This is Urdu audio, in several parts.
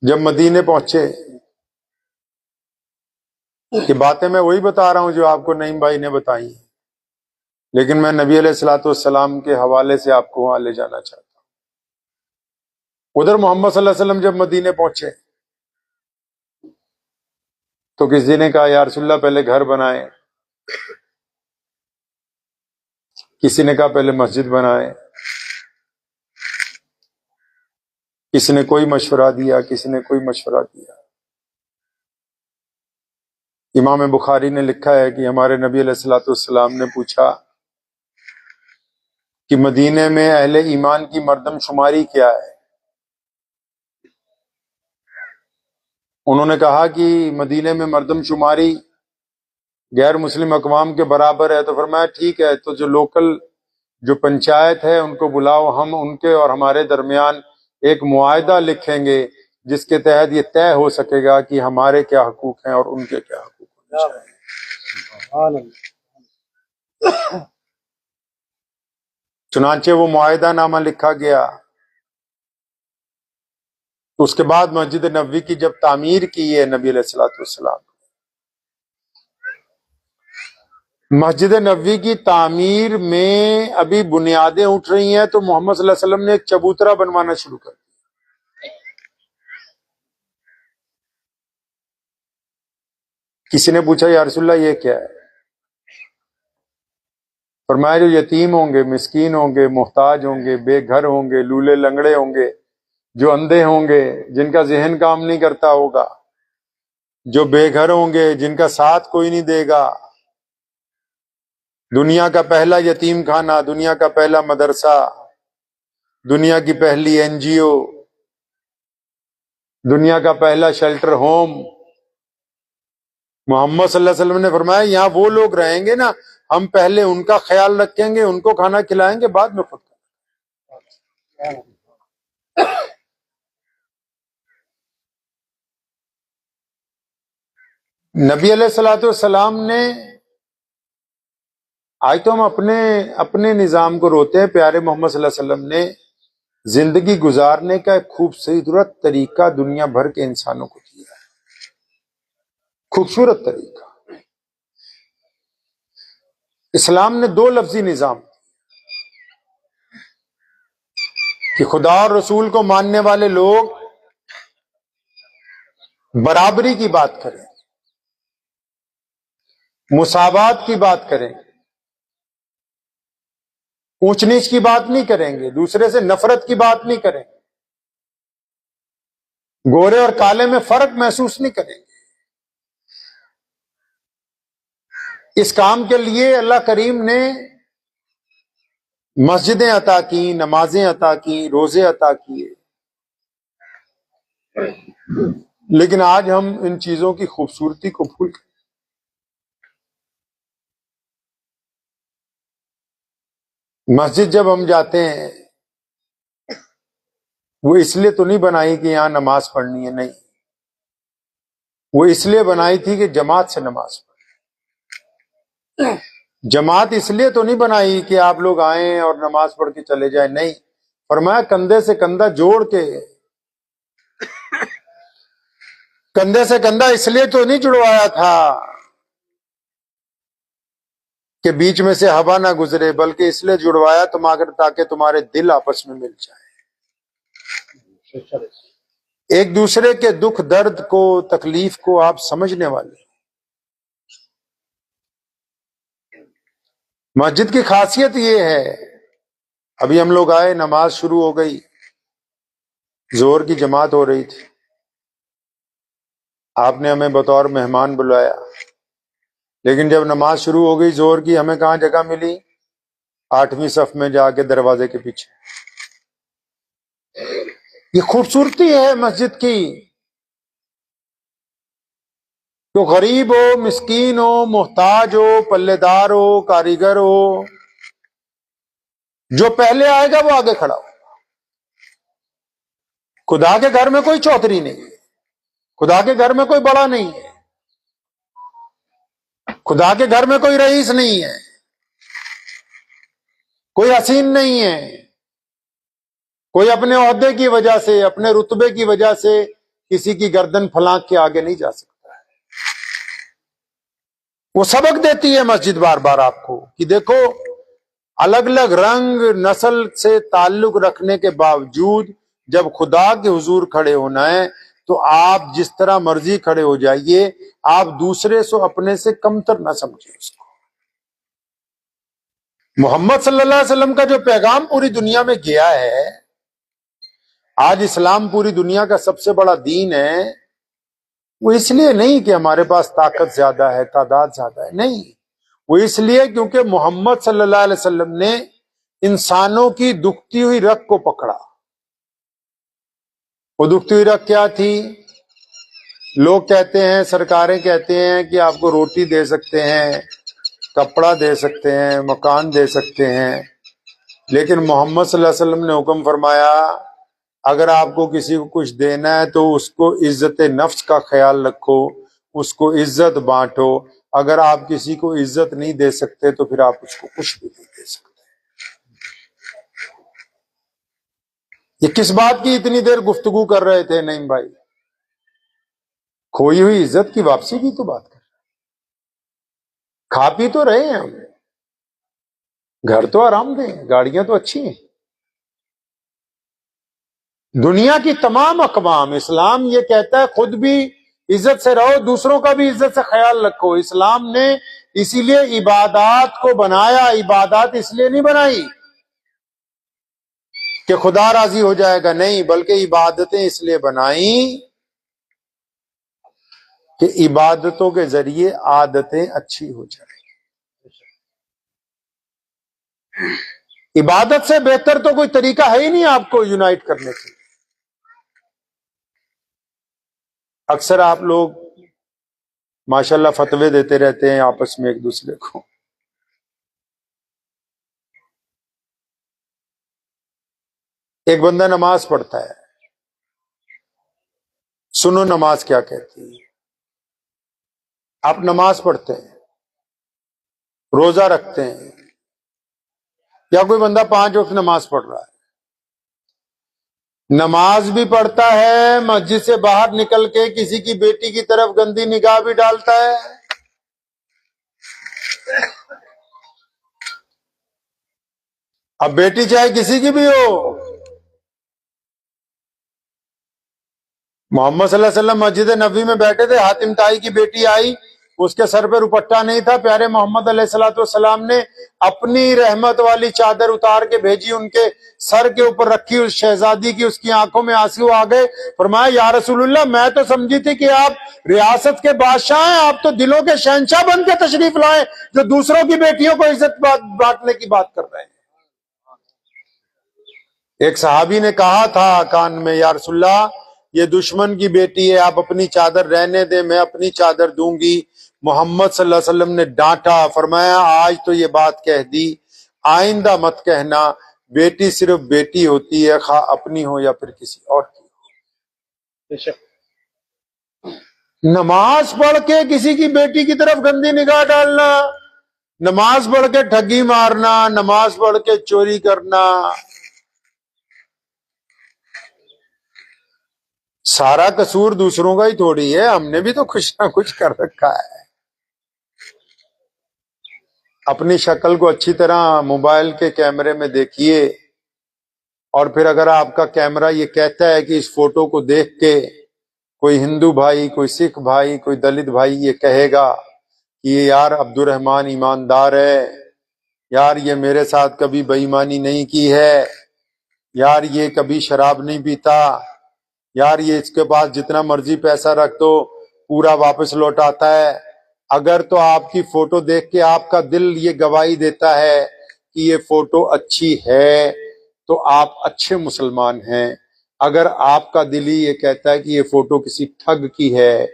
جب مدینے پہنچے کہ باتیں میں وہی بتا رہا ہوں جو آپ کو نعیم بھائی نے بتائی ہیں، لیکن میں نبی علیہ الصلوۃ والسلام کے حوالے سے آپ کو وہاں لے جانا چاہتا ہوں۔ ادھر محمد صلی اللہ علیہ وسلم جب مدینے پہنچے تو کسی نے کہا یا رسول اللہ پہلے گھر بنائیں، کسی نے کہا پہلے مسجد بنائیں، کسی نے کوئی مشورہ دیا، کسی نے کوئی مشورہ دیا۔ امام بخاری نے لکھا ہے کہ ہمارے نبی علیہ الصلوۃ والسلام نے پوچھا کہ مدینے میں اہل ایمان کی مردم شماری کیا ہے؟ انہوں نے کہا کہ مدینے میں مردم شماری غیر مسلم اقوام کے برابر ہے، تو فرمایا ٹھیک ہے، تو جو لوکل جو پنچایت ہے ان کو بلاؤ، ہم ان کے اور ہمارے درمیان ایک معاہدہ لکھیں گے جس کے تحت یہ طے ہو سکے گا کہ ہمارے کیا حقوق ہیں اور ان کے کیا حقوق ہیں۔ چنانچہ وہ معاہدہ نامہ لکھا گیا۔ اس کے بعد مسجد نبوی کی جب تعمیر کی ہے نبی علیہ الصلوۃ والسلام، مسجد نبوی کی تعمیر میں ابھی بنیادیں اٹھ رہی ہیں تو محمد صلی اللہ علیہ وسلم نے ایک چبوترا بنوانا شروع کر دیا۔ کسی نے پوچھا یا رسول اللہ یہ کیا ہے؟ فرمایا جو یتیم ہوں گے، مسکین ہوں گے، محتاج ہوں گے، بے گھر ہوں گے، لولے لنگڑے ہوں گے، جو اندھے ہوں گے، جن کا ذہن کام نہیں کرتا ہوگا، جو بے گھر ہوں گے، جن کا ساتھ کوئی نہیں دے گا، دنیا کا پہلا یتیم خانہ، دنیا کا پہلا مدرسہ، دنیا کی پہلی NGO، دنیا کا پہلا شیلٹر ہوم، محمد صلی اللہ علیہ وسلم نے فرمایا یہاں وہ لوگ رہیں گے نا، ہم پہلے ان کا خیال رکھیں گے، ان کو کھانا کھلائیں گے، بعد میں خود۔ نبی علیہ الصلوۃ والسلام نے، آج تو ہم اپنے نظام کو روتے ہیں، پیارے محمد صلی اللہ علیہ وسلم نے زندگی گزارنے کا ایک خوبصورت طریقہ دنیا بھر کے انسانوں کو دیا ہے، خوبصورت طریقہ۔ اسلام نے دو لفظی نظام کہ خدا اور رسول کو ماننے والے لوگ برابری کی بات کریں، مساوات کی بات کریں، اونچ نیچ کی بات نہیں کریں گے، دوسرے سے نفرت کی بات نہیں کریں گے، گورے اور کالے میں فرق محسوس نہیں کریں گے۔ اس کام کے لیے اللہ کریم نے مسجدیں عطا کی، نمازیں عطا کی، روزے عطا کیے، لیکن آج ہم ان چیزوں کی خوبصورتی کو بھول گئے۔ مسجد جب ہم جاتے ہیں وہ اس لیے تو نہیں بنائی کہ یہاں نماز پڑھنی ہے، نہیں، وہ اس لیے بنائی تھی کہ جماعت سے نماز پڑھیں۔ جماعت اس لیے تو نہیں بنائی کہ آپ لوگ آئیں اور نماز پڑھ کے چلے جائیں، نہیں، فرمایا کندھے سے کندھا جوڑ کے، کندھے سے کندھا اس لیے تو نہیں جڑوایا تھا کہ بیچ میں سے ہوا نہ گزرے، بلکہ اس لیے جڑوایا تاکہ تمہارے دل آپس میں مل جائیں، ایک دوسرے کے دکھ درد کو، تکلیف کو آپ سمجھنے والے۔ مسجد کی خاصیت یہ ہے، ابھی ہم لوگ آئے، نماز شروع ہو گئی، زور کی جماعت ہو رہی تھی، آپ نے ہمیں بطور مہمان بلایا، لیکن جب نماز شروع ہو گئی زور کی، ہمیں کہاں جگہ ملی؟ 8ویں صف میں جا کے دروازے کے پیچھے۔ یہ خوبصورتی ہے مسجد کی، تو غریب ہو، مسکین ہو، محتاج ہو، پلے دار ہو، کاریگر ہو، جو پہلے آئے گا وہ آگے کھڑا ہو۔ خدا کے گھر میں کوئی چوتھری نہیں ہے، خدا کے گھر میں کوئی بڑا نہیں ہے، خدا کے گھر میں کوئی رئیس نہیں ہے، کوئی حسین نہیں ہے، کوئی اپنے عہدے کی وجہ سے، اپنے رتبے کی وجہ سے کسی کی گردن پھلانک کے آگے نہیں جا سکتا ہے۔ وہ سبق دیتی ہے مسجد بار بار آپ کو کہ دیکھو الگ الگ رنگ نسل سے تعلق رکھنے کے باوجود جب خدا کے حضور کھڑے ہونا ہے تو آپ جس طرح مرضی کھڑے ہو جائیے، آپ دوسرے سے اپنے سے کمتر نہ سمجھیں اس کو۔ محمد صلی اللہ علیہ وسلم کا جو پیغام پوری دنیا میں گیا ہے، آج اسلام پوری دنیا کا سب سے بڑا دین ہے، وہ اس لیے نہیں کہ ہمارے پاس طاقت زیادہ ہے، تعداد زیادہ ہے، نہیں، وہ اس لیے کیونکہ محمد صلی اللہ علیہ وسلم نے انسانوں کی دکھتی ہوئی رگ کو پکڑا۔ وہ دکھتی ہوئی رگ کیا تھی؟ لوگ کہتے ہیں، سرکاریں کہتے ہیں کہ آپ کو روٹی دے سکتے ہیں، کپڑا دے سکتے ہیں، مکان دے سکتے ہیں، لیکن محمد صلی اللہ علیہ وسلم نے حکم فرمایا اگر آپ کو کسی کو کچھ دینا ہے تو اس کو عزت نفس کا خیال رکھو، اس کو عزت بانٹو۔ اگر آپ کسی کو عزت نہیں دے سکتے تو پھر آپ اس کو کچھ بھی نہیں دے سکتے۔ یہ کس بات کی اتنی دیر گفتگو کر رہے تھے نعیم بھائی؟ کھوئی ہوئی عزت کی واپسی کی تو بات کر رہے ہیں۔ کھا پی تو رہے ہیں ہم، گھر تو آرام دیں، گاڑیاں تو اچھی ہیں۔ دنیا کی تمام اقوام، اسلام یہ کہتا ہے خود بھی عزت سے رہو، دوسروں کا بھی عزت سے خیال رکھو۔ اسلام نے اسی لیے عبادات کو بنایا، عبادات اس لیے نہیں بنائی کہ خدا راضی ہو جائے گا، نہیں، بلکہ عبادتیں اس لیے بنائیں کہ عبادتوں کے ذریعے عادتیں اچھی ہو جائیں۔ عبادت سے بہتر تو کوئی طریقہ ہے ہی نہیں آپ کو یونائٹ کرنے کے۔ اکثر آپ لوگ ماشاءاللہ فتوے دیتے رہتے ہیں آپس میں ایک دوسرے کو۔ ایک بندہ نماز پڑھتا ہے، سنو نماز کیا کہتی ہے۔ آپ نماز پڑھتے ہیں، روزہ رکھتے ہیں، یا کوئی بندہ 5 وقت نماز پڑھ رہا ہے، نماز بھی پڑھتا ہے، مسجد سے باہر نکل کے کسی کی بیٹی کی طرف گندی نگاہ بھی ڈالتا ہے، اب بیٹی چاہے کسی کی بھی ہو۔ محمد صلی اللہ علیہ وسلم مسجد نبوی میں بیٹھے تھے، حاتم طائی کی بیٹی آئی، اس کے سر پہ دوپٹہ نہیں تھا، پیارے محمد علیہ السلام نے اپنی رحمت والی چادر اتار کے بھیجی، ان کے سر کے اوپر رکھی، اس شہزادی کی، اس کی آنکھوں میں آنسو آ گئے، فرمایا یا رسول اللہ میں تو سمجھی تھی کہ آپ ریاست کے بادشاہ ہیں، آپ تو دلوں کے شہنشاہ بن کے تشریف لائے جو دوسروں کی بیٹیوں کو عزت بانٹنے کی بات کر رہے ہیں۔ ایک صحابی نے کہا تھا کان میں، یا رسول اللہ یہ دشمن کی بیٹی ہے، آپ اپنی چادر رہنے دیں، میں اپنی چادر دوں گی۔ محمد صلی اللہ علیہ وسلم نے ڈانٹا، فرمایا آج تو یہ بات کہہ دی، آئندہ مت کہنا، بیٹی صرف بیٹی ہوتی ہے، خواہ اپنی ہو یا پھر کسی اور کی ہو۔ نماز پڑھ کے کسی کی بیٹی کی طرف گندی نگاہ ڈالنا، نماز پڑھ کے ٹھگی مارنا، نماز پڑھ کے چوری کرنا، سارا قصور دوسروں کا ہی تھوڑی ہے، ہم نے بھی تو کچھ نہ کچھ کر رکھا ہے۔ اپنی شکل کو اچھی طرح موبائل کے کیمرے میں دیکھیے، اور پھر اگر آپ کا کیمرہ یہ کہتا ہے کہ اس فوٹو کو دیکھ کے کوئی ہندو بھائی، کوئی سکھ بھائی، کوئی دلت بھائی یہ کہے گا کہ یہ یار عبد الرحمن ایماندار ہے، یار یہ میرے ساتھ کبھی بے ایمانی نہیں کی ہے، یار یہ کبھی شراب نہیں پیتا، یار یہ اس کے پاس جتنا مرضی پیسہ رکھ دو پورا واپس لوٹاتا ہے، اگر تو آپ کی فوٹو دیکھ کے آپ کا دل یہ گواہی دیتا ہے کہ یہ فوٹو اچھی ہے تو آپ اچھے مسلمان ہیں۔ اگر آپ کا دل ہی یہ کہتا ہے کہ یہ فوٹو کسی ٹھگ کی ہے،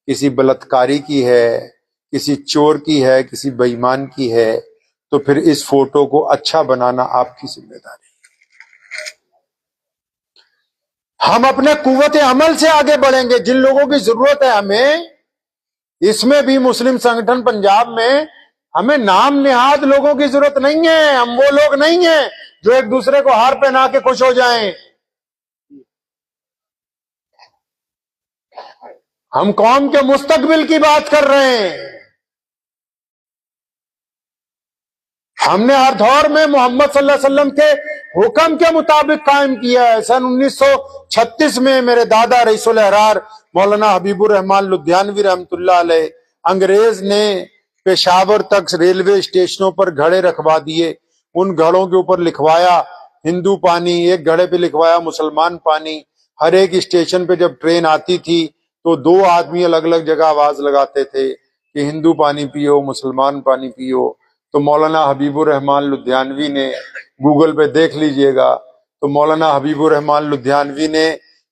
کسی بلاتکاری کی ہے، کسی چور کی ہے، کسی بے ایمان کی ہے، تو پھر اس فوٹو کو اچھا بنانا آپ کی ذمہ داری۔ ہم اپنے قوت عمل سے آگے بڑھیں گے۔ جن لوگوں کی ضرورت ہے ہمیں، اس میں بھی مسلم سنگٹھن پنجاب میں ہمیں نام نہاد لوگوں کی ضرورت نہیں ہے، ہم وہ لوگ نہیں ہیں جو ایک دوسرے کو ہار پہنا کے خوش ہو جائیں۔ ہم قوم کے مستقبل کی بات کر رہے ہیں. ہم نے ہر دور میں محمد صلی اللہ علیہ وسلم کے حکم کے مطابق قائم کیا ہے. سن 1936 میں میرے دادا رئیس الاحرار مولانا حبیب الرحمان لدھیانوی رحمۃ اللہ علیہ انگریز نے پشاور تک ریلوے اسٹیشنوں پر گھڑے رکھوا دیے. ان گھڑوں کے اوپر لکھوایا ہندو پانی، ایک گھڑے پہ لکھوایا مسلمان پانی. ہر ایک اسٹیشن پہ جب ٹرین آتی تھی تو دو آدمی الگ الگ جگہ آواز لگاتے تھے کہ ہندو پانی پیو، مسلمان پانی پیو. تو مولانا حبیب الرحمان لدھیانوی نے، گوگل پہ دیکھ لیجئے گا، تو مولانا حبیب الرحمان لدھیانوی نے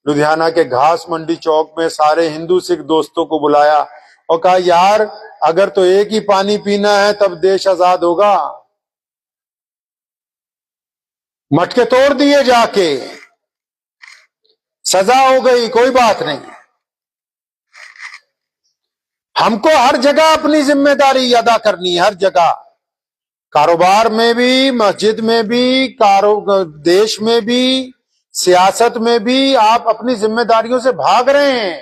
لدھیانہ کے گھاس منڈی چوک میں سارے ہندو سکھ دوستوں کو بلایا اور کہا یار اگر تو ایک ہی پانی پینا ہے تب دیش آزاد ہوگا. مٹکے توڑ دیے جا کے، سزا ہو گئی، کوئی بات نہیں. ہم کو ہر جگہ اپنی ذمہ داری ادا کرنی ہے، ہر جگہ، کاروبار میں بھی، مسجد میں بھی، دیش میں بھی، سیاست میں بھی. آپ اپنی ذمہ داریوں سے بھاگ رہے ہیں.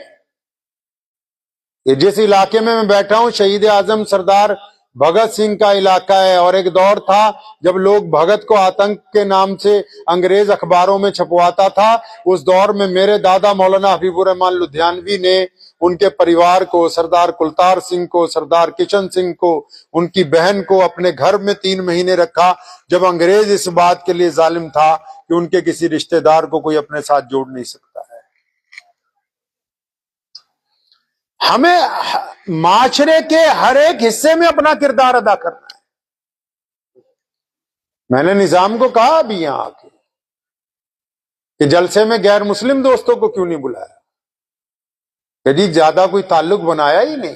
یہ جس علاقے میں بیٹھا ہوں شہید اعظم سردار بھگت سنگھ کا علاقہ ہے، اور ایک دور تھا جب لوگ بھگت کو آتنک کے نام سے انگریز اخباروں میں چھپواتا تھا. اس دور میں میرے دادا مولانا حبیب الرحمان لدھیانوی نے ان کے پریوار کو، سردار کلتار سنگھ کو، سردار کشن سنگھ کو، ان کی بہن کو اپنے گھر میں 3 مہینے رکھا، جب انگریز اس بات کے لیے ظالم تھا کہ ان کے کسی رشتہ دار کو کوئی اپنے ساتھ جوڑ نہیں سکتا ہے. ہمیں معاشرے کے ہر ایک حصے میں اپنا کردار ادا کرنا ہے. میں نے نظام کو کہا ابھی یہاں آ کے کہ جلسے میں غیر مسلم دوستوں کو کیوں نہیں بلایا، کہ جی زیادہ کوئی تعلق بنایا ہی نہیں.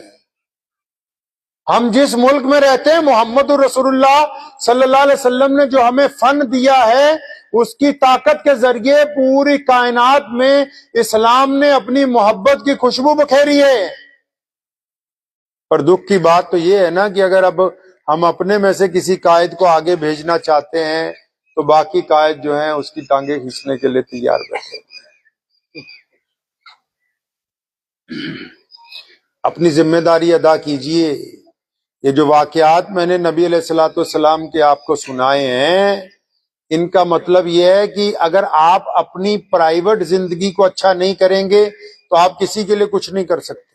ہم جس ملک میں رہتے ہیں محمد رسول اللہ صلی اللہ علیہ وسلم نے جو ہمیں فن دیا ہے، اس کی طاقت کے ذریعے پوری کائنات میں اسلام نے اپنی محبت کی خوشبو بکھیری ہے. پر دکھ کی بات تو یہ ہے نا کہ اگر اب ہم اپنے میں سے کسی قائد کو آگے بھیجنا چاہتے ہیں تو باقی قائد جو ہیں اس کی ٹانگیں کھینچنے کے لیے تیار بیٹھے. اپنی ذمہ داری ادا کیجئے. یہ جو واقعات میں نے نبی علیہ الصلوۃ والسلام کے آپ کو سنائے ہیں، ان کا مطلب یہ ہے کہ اگر آپ اپنی پرائیویٹ زندگی کو اچھا نہیں کریں گے تو آپ کسی کے لیے کچھ نہیں کر سکتے.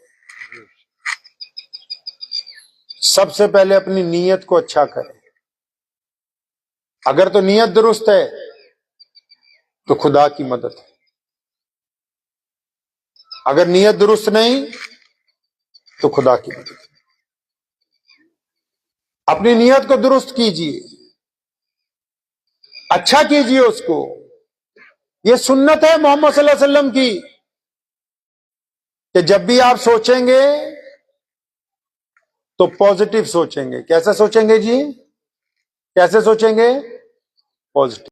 سب سے پہلے اپنی نیت کو اچھا کریں. اگر تو نیت درست ہے تو خدا کی مدد ہے، اگر نیت درست نہیں تو خدا کی مدد ہے. اپنی نیت کو درست کیجئے، اچھا کیجئے اس کو. یہ سنت ہے محمد صلی اللہ علیہ وسلم کی کہ جب بھی آپ سوچیں گے تو پازیٹو سوچیں گے. کیسے سوچیں گے جی؟ کیسے سوچیں گے؟ پازیٹو.